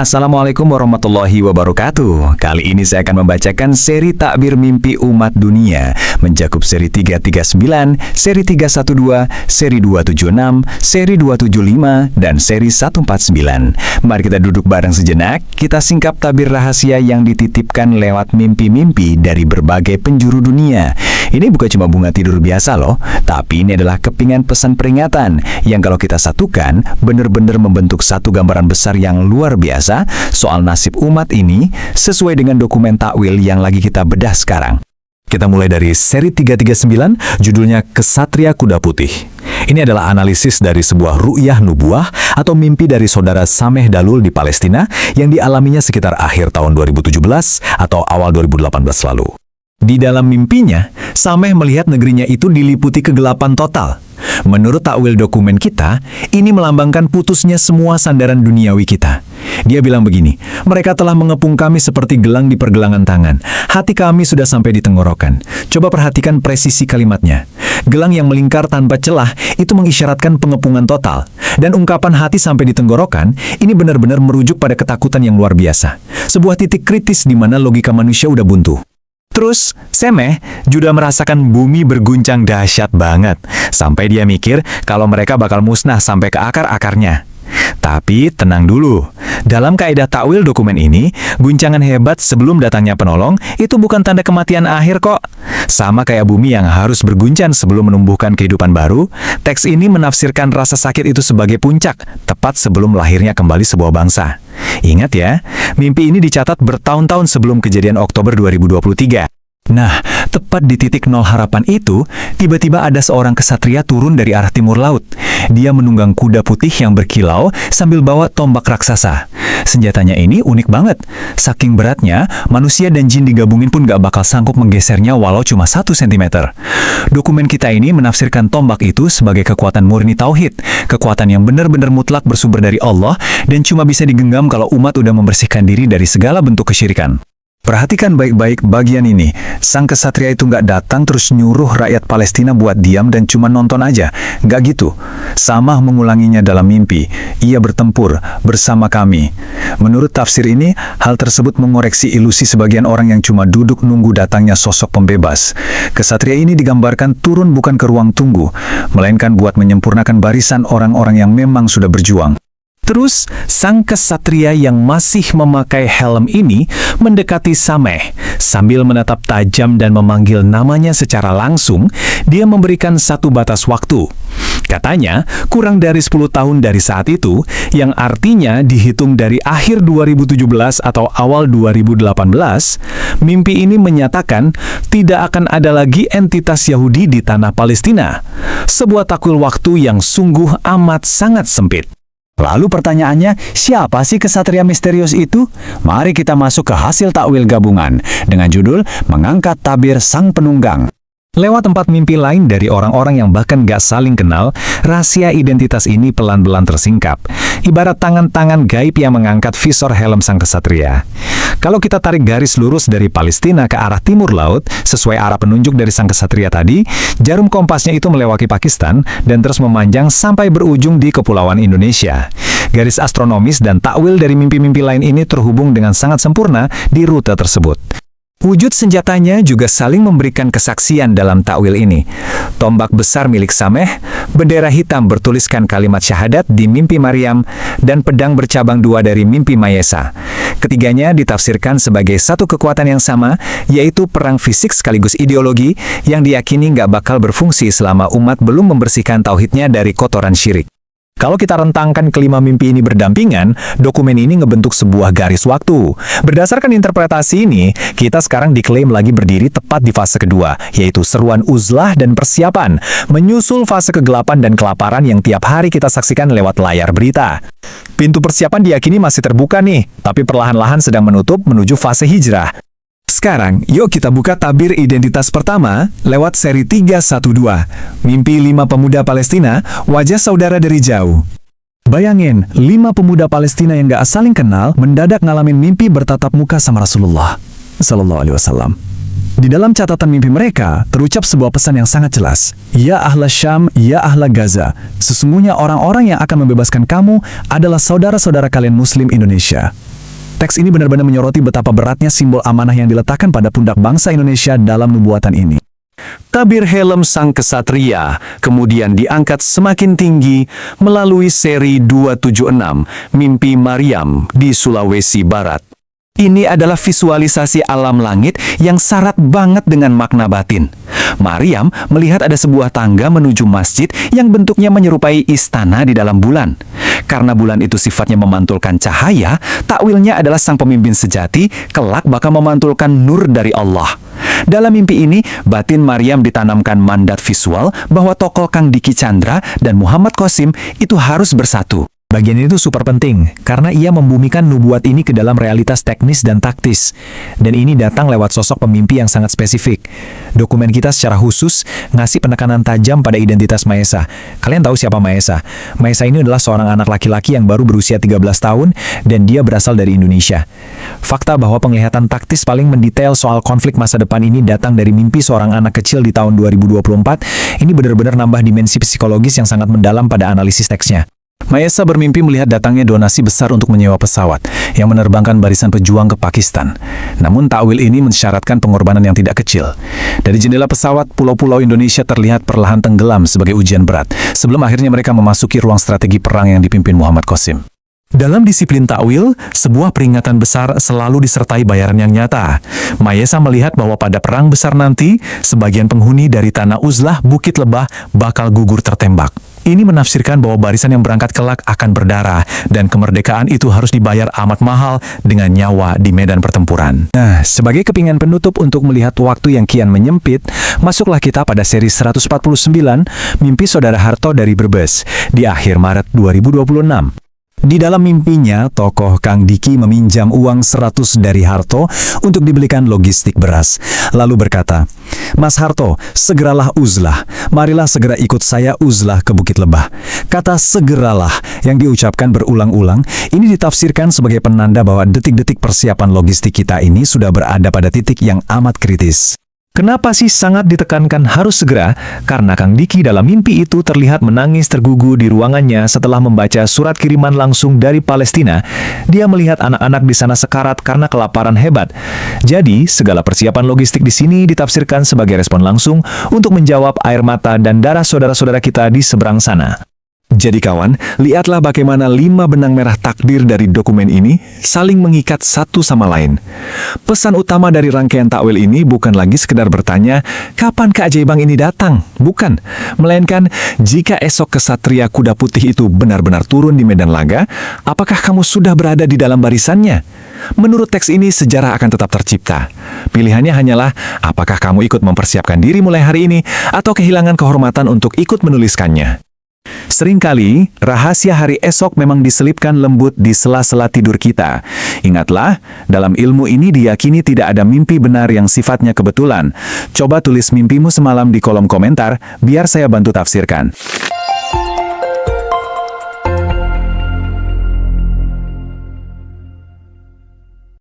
Assalamualaikum warahmatullahi wabarakatuh. Kali ini saya akan membacakan seri takbir mimpi umat dunia, mencakup seri 339, seri 312, seri 276, seri 275, dan seri 149. Mari kita duduk bareng sejenak, kita singkap tabir rahasia yang dititipkan lewat mimpi-mimpi dari berbagai penjuru dunia. Ini bukan cuma bunga tidur biasa loh, tapi ini adalah kepingan pesan peringatan yang kalau kita satukan, benar-benar membentuk satu gambaran besar yang luar biasa soal nasib umat ini sesuai dengan dokumen takwil yang lagi kita bedah sekarang. Kita mulai dari seri 339, judulnya Kesatria Kuda Putih. Ini adalah analisis dari sebuah ru'yah nubuah atau mimpi dari saudara Sameh Dalul di Palestina yang dialaminya sekitar akhir tahun 2017 atau awal 2018 lalu. Di dalam mimpinya, Sameh melihat negerinya itu diliputi kegelapan total. Menurut takwil dokumen kita, ini melambangkan putusnya semua sandaran duniawi kita. Dia bilang begini, mereka telah mengepung kami seperti gelang di pergelangan tangan. Hati kami sudah sampai di tenggorokan. Coba perhatikan presisi kalimatnya. Gelang yang melingkar tanpa celah itu mengisyaratkan pengepungan total. Dan ungkapan hati sampai di tenggorokan, ini benar-benar merujuk pada ketakutan yang luar biasa. Sebuah titik kritis di mana logika manusia udah buntu. Terus, Sameh juga merasakan bumi berguncang dahsyat banget, sampai dia mikir kalau mereka bakal musnah sampai ke akar-akarnya. Tapi tenang dulu, dalam kaidah takwil dokumen ini, guncangan hebat sebelum datangnya penolong itu bukan tanda kematian akhir kok. Sama kayak bumi yang harus berguncang sebelum menumbuhkan kehidupan baru, teks ini menafsirkan rasa sakit itu sebagai puncak, tepat sebelum lahirnya kembali sebuah bangsa. Ingat ya, mimpi ini dicatat bertahun-tahun sebelum kejadian Oktober 2023. Nah, tepat di titik nol harapan itu, tiba-tiba ada seorang kesatria turun dari arah timur laut. Dia menunggang kuda putih yang berkilau sambil bawa tombak raksasa. Senjatanya ini unik banget. Saking beratnya, manusia dan jin digabungin pun gak bakal sanggup menggesernya walau cuma 1 cm. Dokumen kita ini menafsirkan tombak itu sebagai kekuatan murni tauhid, kekuatan yang benar-benar mutlak bersumber dari Allah dan cuma bisa digenggam kalau umat udah membersihkan diri dari segala bentuk kesyirikan. Perhatikan baik-baik bagian ini. Sang kesatria itu nggak datang terus nyuruh rakyat Palestina buat diam dan cuma nonton aja. Nggak gitu. Samah mengulanginya dalam mimpi. Ia bertempur bersama kami. Menurut tafsir ini, hal tersebut mengoreksi ilusi sebagian orang yang cuma duduk nunggu datangnya sosok pembebas. Kesatria ini digambarkan turun bukan ke ruang tunggu, melainkan buat menyempurnakan barisan orang-orang yang memang sudah berjuang. Terus, sang kesatria yang masih memakai helm ini mendekati Sameh. Sambil menatap tajam dan memanggil namanya secara langsung, dia memberikan satu batas waktu. Katanya, kurang dari 10 tahun dari saat itu, yang artinya dihitung dari akhir 2017 atau awal 2018, mimpi ini menyatakan tidak akan ada lagi entitas Yahudi di tanah Palestina. Sebuah takwil waktu yang sungguh amat sangat sempit. Lalu pertanyaannya, siapa sih kesatria misterius itu? Mari kita masuk ke hasil takwil gabungan dengan judul Mengangkat Tabir Sang Penunggang. Lewat 4 mimpi lain dari orang-orang yang bahkan gak saling kenal, rahasia identitas ini pelan-pelan tersingkap. Ibarat tangan-tangan gaib yang mengangkat visor helm sang kesatria. Kalau kita tarik garis lurus dari Palestina ke arah timur laut, sesuai arah penunjuk dari sang kesatria tadi, jarum kompasnya itu melewati Pakistan dan terus memanjang sampai berujung di Kepulauan Indonesia. Garis astronomis dan takwil dari mimpi-mimpi lain ini terhubung dengan sangat sempurna di rute tersebut. Wujud senjatanya juga saling memberikan kesaksian dalam takwil ini. Tombak besar milik Sameh, bendera hitam bertuliskan kalimat syahadat di mimpi Maryam, dan pedang bercabang 2 dari mimpi Mayesa. Ketiganya ditafsirkan sebagai satu kekuatan yang sama, yaitu perang fisik sekaligus ideologi yang diyakini nggak bakal berfungsi selama umat belum membersihkan tauhidnya dari kotoran syirik. Kalau kita rentangkan kelima mimpi ini berdampingan, dokumen ini ngebentuk sebuah garis waktu. Berdasarkan interpretasi ini, kita sekarang diklaim lagi berdiri tepat di fase kedua, yaitu seruan uzlah dan persiapan, menyusul fase kegelapan dan kelaparan yang tiap hari kita saksikan lewat layar berita. Pintu persiapan diyakini masih terbuka nih, tapi perlahan-lahan sedang menutup menuju fase hijrah. Sekarang, yuk kita buka tabir identitas pertama lewat seri 312. Mimpi 5 pemuda Palestina, wajah saudara dari jauh. Bayangin, 5 pemuda Palestina yang gak saling kenal mendadak ngalamin mimpi bertatap muka sama Rasulullah Sallallahu Alaihi Wasallam. Di dalam catatan mimpi mereka, terucap sebuah pesan yang sangat jelas. Ya ahla Syam, ya ahla Gaza, sesungguhnya orang-orang yang akan membebaskan kamu adalah saudara-saudara kalian Muslim Indonesia. Teks ini benar-benar menyoroti betapa beratnya simbol amanah yang diletakkan pada pundak bangsa Indonesia dalam nubuatan ini. Tabir helm sang kesatria kemudian diangkat semakin tinggi melalui seri 276, Mimpi Maryam di Sulawesi Barat. Ini adalah visualisasi alam langit yang syarat banget dengan makna batin. Maryam melihat ada sebuah tangga menuju masjid yang bentuknya menyerupai istana di dalam bulan. Karena bulan itu sifatnya memantulkan cahaya, takwilnya adalah sang pemimpin sejati kelak bakal memantulkan nur dari Allah. Dalam mimpi ini, batin Maryam ditanamkan mandat visual bahwa tokoh Kang Diki Chandra dan Muhammad Qasim itu harus bersatu. Bagian ini tuh super penting, karena ia membumikan nubuat ini ke dalam realitas teknis dan taktis. Dan ini datang lewat sosok pemimpi yang sangat spesifik. Dokumen kita secara khusus ngasih penekanan tajam pada identitas Maesa. Kalian tahu siapa Maesa? Maesa ini adalah seorang anak laki-laki yang baru berusia 13 tahun, dan dia berasal dari Indonesia. Fakta bahwa penglihatan taktis paling mendetail soal konflik masa depan ini datang dari mimpi seorang anak kecil di tahun 2024, ini benar-benar nambah dimensi psikologis yang sangat mendalam pada analisis teksnya. Maesa bermimpi melihat datangnya donasi besar untuk menyewa pesawat yang menerbangkan barisan pejuang ke Pakistan. Namun takwil ini mensyaratkan pengorbanan yang tidak kecil. Dari jendela pesawat, pulau-pulau Indonesia terlihat perlahan tenggelam sebagai ujian berat, sebelum akhirnya mereka memasuki ruang strategi perang yang dipimpin Muhammad Qasim. Dalam disiplin takwil, sebuah peringatan besar selalu disertai bayaran yang nyata. Maesa melihat bahwa pada perang besar nanti, sebagian penghuni dari tanah Uzlah Bukit Lebah bakal gugur tertembak. Ini menafsirkan bahwa barisan yang berangkat kelak akan berdarah, dan kemerdekaan itu harus dibayar amat mahal dengan nyawa di medan pertempuran. Nah, sebagai kepingan penutup untuk melihat waktu yang kian menyempit, masuklah kita pada seri 149, Mimpi Saudara Harto dari Brebes, di akhir Maret 2026. Di dalam mimpinya, tokoh Kang Diki meminjam uang 100 dari Harto untuk dibelikan logistik beras. Lalu berkata, "Mas Harto, segeralah Uzlah. Marilah segera ikut saya Uzlah ke Bukit Lebah." Kata segeralah yang diucapkan berulang-ulang, ini ditafsirkan sebagai penanda bahwa detik-detik persiapan logistik kita ini sudah berada pada titik yang amat kritis. Kenapa sih sangat ditekankan harus segera? Karena Kang Diki dalam mimpi itu terlihat menangis tergugu di ruangannya setelah membaca surat kiriman langsung dari Palestina. Dia melihat anak-anak di sana sekarat karena kelaparan hebat. Jadi, segala persiapan logistik di sini ditafsirkan sebagai respon langsung untuk menjawab air mata dan darah saudara-saudara kita di seberang sana. Jadi kawan, lihatlah bagaimana 5 benang merah takdir dari dokumen ini saling mengikat satu sama lain. Pesan utama dari rangkaian takwil ini bukan lagi sekedar bertanya, kapan keajaiban ini datang? Bukan. Melainkan, jika esok kesatria kuda putih itu benar-benar turun di medan laga, apakah kamu sudah berada di dalam barisannya? Menurut teks ini, sejarah akan tetap tercipta. Pilihannya hanyalah, apakah kamu ikut mempersiapkan diri mulai hari ini, atau kehilangan kehormatan untuk ikut menuliskannya. Seringkali, rahasia hari esok memang diselipkan lembut di sela-sela tidur kita. Ingatlah, dalam ilmu ini diyakini tidak ada mimpi benar yang sifatnya kebetulan. Coba tulis mimpimu semalam di kolom komentar, biar saya bantu tafsirkan.